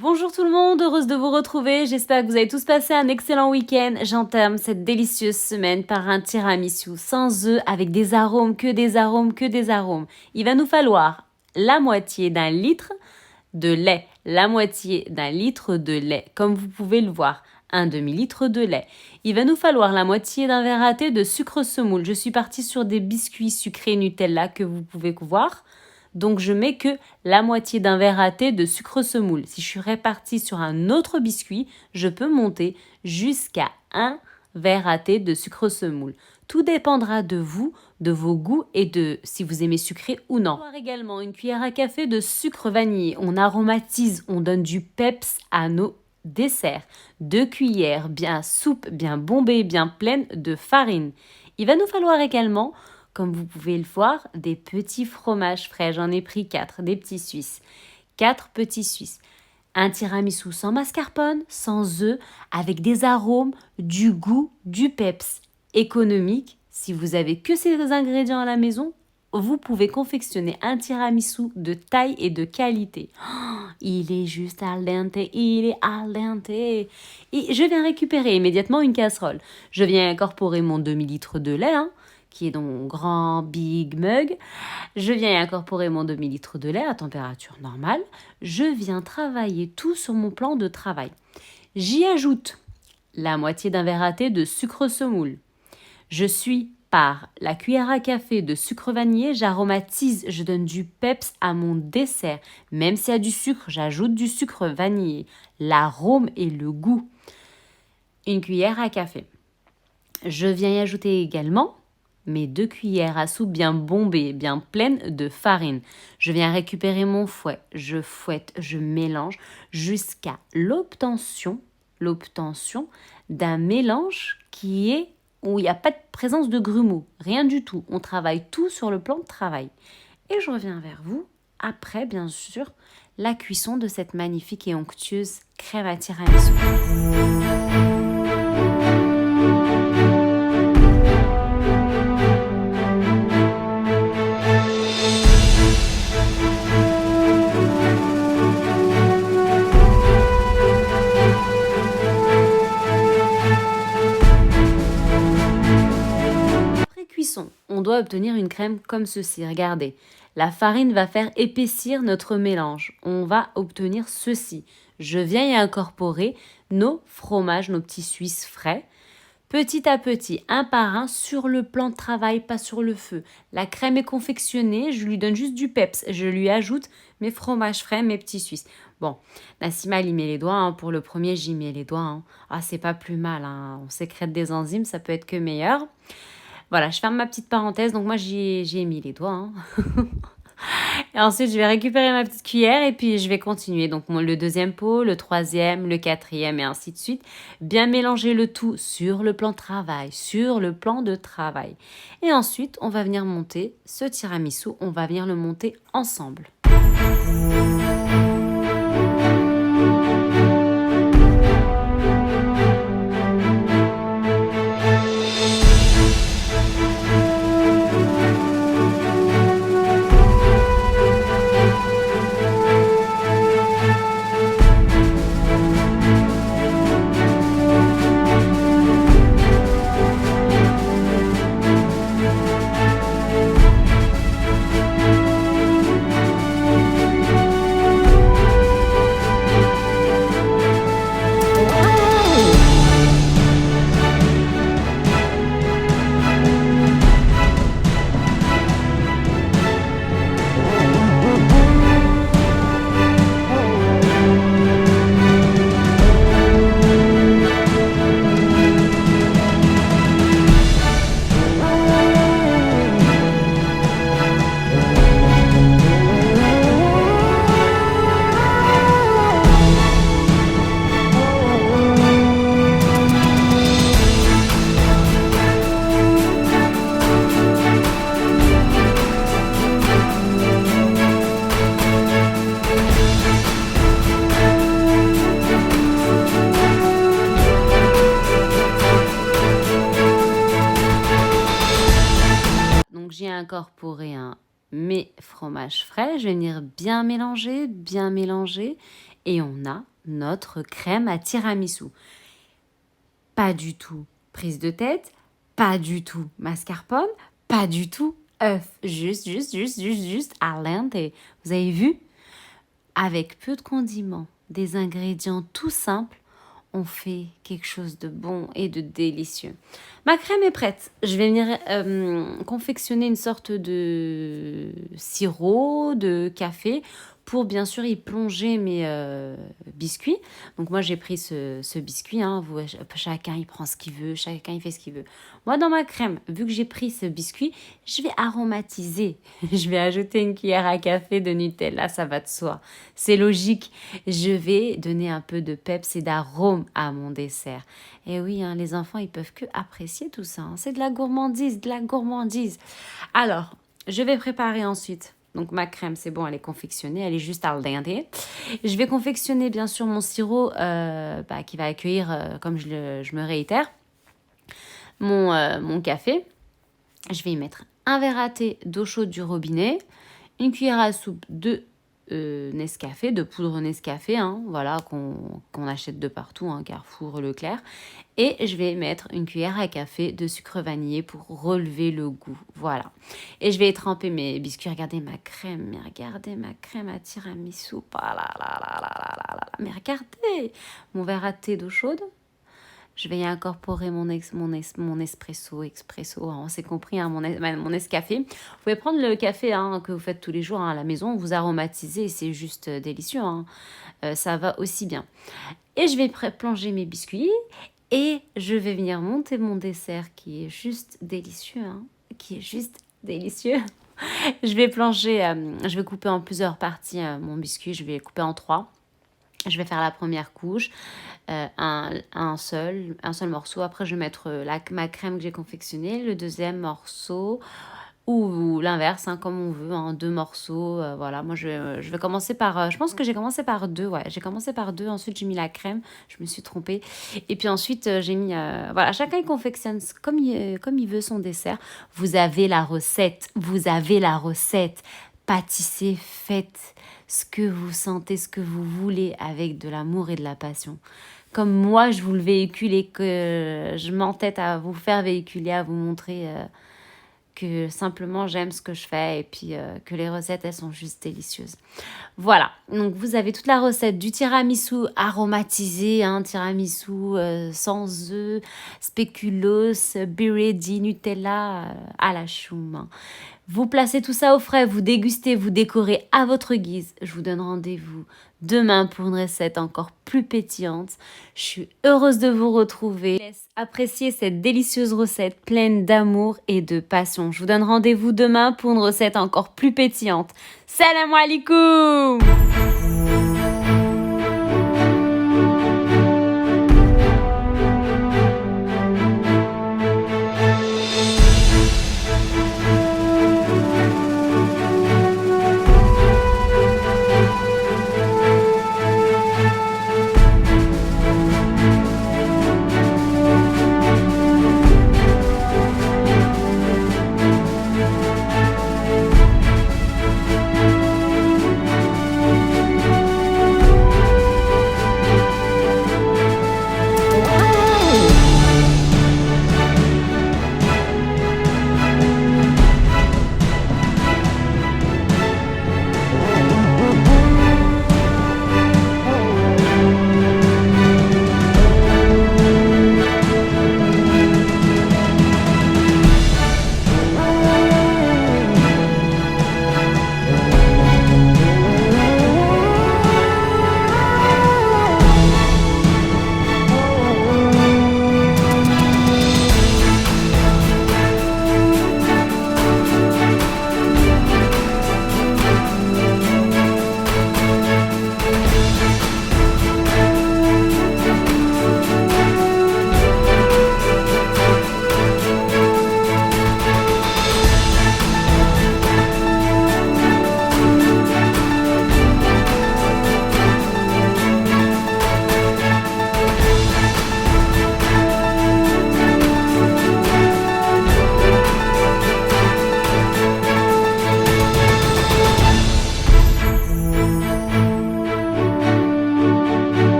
Bonjour tout le monde, heureuse de vous retrouver. J'espère que vous avez tous passé un excellent week-end. J'entame cette délicieuse semaine par un tiramisu sans œufs avec des arômes, que des arômes, que des arômes. Il va nous falloir la moitié d'un litre de lait, la moitié d'un litre de lait, comme vous pouvez le voir, un demi-litre de lait. Il va nous falloir la moitié d'un verre à thé de sucre semoule. Je suis partie sur des biscuits sucrés Nutella que vous pouvez voir. Donc, je mets que la moitié d'un verre à thé de sucre semoule. Si je suis répartie sur un autre biscuit, je peux monter jusqu'à un verre à thé de sucre semoule. Tout dépendra de vous, de vos goûts et de si vous aimez sucré ou non. On va avoir également une cuillère à café de sucre vanillé. On aromatise, on donne du peps à nos desserts. 2 cuillères bien soupes, bien bombées, bien pleines de farine. Il va nous falloir également, comme vous pouvez le voir, des petits fromages frais. J'en ai pris 4, des petits suisses. 4 petits suisses. Un tiramisu sans mascarpone, sans œufs, avec des arômes, du goût, du peps. Économique, si vous avez que ces ingrédients à la maison, vous pouvez confectionner un tiramisu de taille et de qualité. Oh, il est juste al dente, il est al dente. Et je viens récupérer immédiatement une casserole. Je viens incorporer mon demi-litre de lait, qui est dans mon grand big mug. Je viens incorporer mon demi-litre de lait à température normale. Je viens travailler tout sur mon plan de travail. J'y ajoute la moitié d'un verre à thé de sucre semoule. Je suis par la cuillère à café de sucre vanillé, j'aromatise, je donne du peps à mon dessert. Même s'il y a du sucre, j'ajoute du sucre vanillé. L'arôme et le goût. Une cuillère à café. Je viens y ajouter également mes 2 cuillères à soupe bien bombées, bien pleines de farine. Je viens récupérer mon fouet, je fouette, je mélange jusqu'à l'obtention d'un mélange où il n'y a pas de présence de grumeaux, rien du tout. On travaille tout sur le plan de travail. Et je reviens vers vous après, bien sûr, la cuisson de cette magnifique et onctueuse crème à tiramisu. On doit obtenir une crème comme ceci. Regardez, la farine va faire épaissir notre mélange. On va obtenir ceci. Je viens y incorporer nos fromages, nos petits suisses frais. Petit à petit, un par un, sur le plan de travail, pas sur le feu. La crème est confectionnée, je lui donne juste du peps. Je lui ajoute mes fromages frais, mes petits suisses. Bon, Nassima, elle y met les doigts. Pour le premier, j'y mets les doigts. Ah, c'est pas plus mal. On sécrète des enzymes, ça peut être que meilleur. Voilà, je ferme ma petite parenthèse. Donc moi, j'y ai mis les doigts. Et ensuite, je vais récupérer ma petite cuillère et puis je vais continuer. Donc le deuxième pot, le troisième, le quatrième et ainsi de suite. Bien mélanger le tout sur le plan de travail, Et ensuite, on va venir monter ce tiramisu. On va venir le monter ensemble. J'ai incorporé mes fromages frais. Je vais venir bien mélanger. Et on a notre crème à tiramisu. Pas du tout prise de tête, pas du tout mascarpone, pas du tout œuf. Juste al dente. Vous avez vu? Avec peu de condiments, des ingrédients tout simples, on fait quelque chose de bon et de délicieux. Ma crème est prête. Je vais venir confectionner une sorte de sirop de café pour bien sûr y plonger mes biscuits. Donc moi j'ai pris ce biscuit. Hein. Chacun il prend ce qu'il veut, chacun il fait ce qu'il veut. Moi dans ma crème, vu que j'ai pris ce biscuit, je vais aromatiser. Je vais ajouter une cuillère à café de Nutella, ça va de soi. C'est logique. Je vais donner un peu de peps et d'arôme à mon dessert. Et oui, hein, les enfants, ils peuvent que apprécier tout ça. Hein. C'est de la gourmandise, de la gourmandise. Alors, je vais préparer ensuite. Donc, ma crème, c'est bon, elle est confectionnée. Elle est juste al dente. Je vais confectionner, bien sûr, mon sirop qui va accueillir, comme je me réitère, mon café. Je vais y mettre un verre à thé d'eau chaude du robinet, une cuillère à soupe de Nescafé, de poudre Nescafé, hein, voilà, qu'on achète de partout, hein, Carrefour, Leclerc. Et je vais mettre une cuillère à café de sucre vanillé pour relever le goût, voilà. Et je vais tremper mes biscuits. Regardez ma crème, à tiramisu. Mais regardez mon verre à thé d'eau chaude. Je vais y incorporer mon espresso, hein, on s'est compris, hein, mon escafé. Vous pouvez prendre le café hein, que vous faites tous les jours hein, à la maison, vous aromatisez, c'est juste délicieux. Hein. Ça va aussi bien. Et je vais plonger mes biscuits et je vais venir monter mon dessert qui est juste délicieux. Hein, Je vais je vais couper en plusieurs parties mon biscuit, je vais couper en 3. Je vais faire la première couche, un seul morceau. Après, je vais mettre ma crème que j'ai confectionnée, le deuxième morceau, ou l'inverse, hein, comme on veut, hein, 2 morceaux. Voilà, moi, je vais commencer par... je pense que j'ai commencé par 2, ouais. J'ai commencé par 2, ensuite j'ai mis la crème, je me suis trompée. Et puis ensuite, j'ai mis... voilà, chacun il confectionne comme il veut son dessert. Vous avez la recette. Pâtissez, faites ce que vous sentez, ce que vous voulez avec de l'amour et de la passion. Comme moi, je vous le véhicule et que je m'entête à vous faire véhiculer, à vous montrer que simplement j'aime ce que je fais et puis que les recettes, elles sont juste délicieuses. Voilà, donc vous avez toute la recette du tiramisu aromatisé, hein, tiramisu sans œufs, spéculoos, biredi, Nutella à la choum. Hein. Vous placez tout ça au frais, vous dégustez, vous décorez à votre guise. Je vous donne rendez-vous demain pour une recette encore plus pétillante. Je suis heureuse de vous retrouver. Je laisse apprécier cette délicieuse recette pleine d'amour et de passion. Je vous donne rendez-vous demain pour une recette encore plus pétillante. Salam alaikum!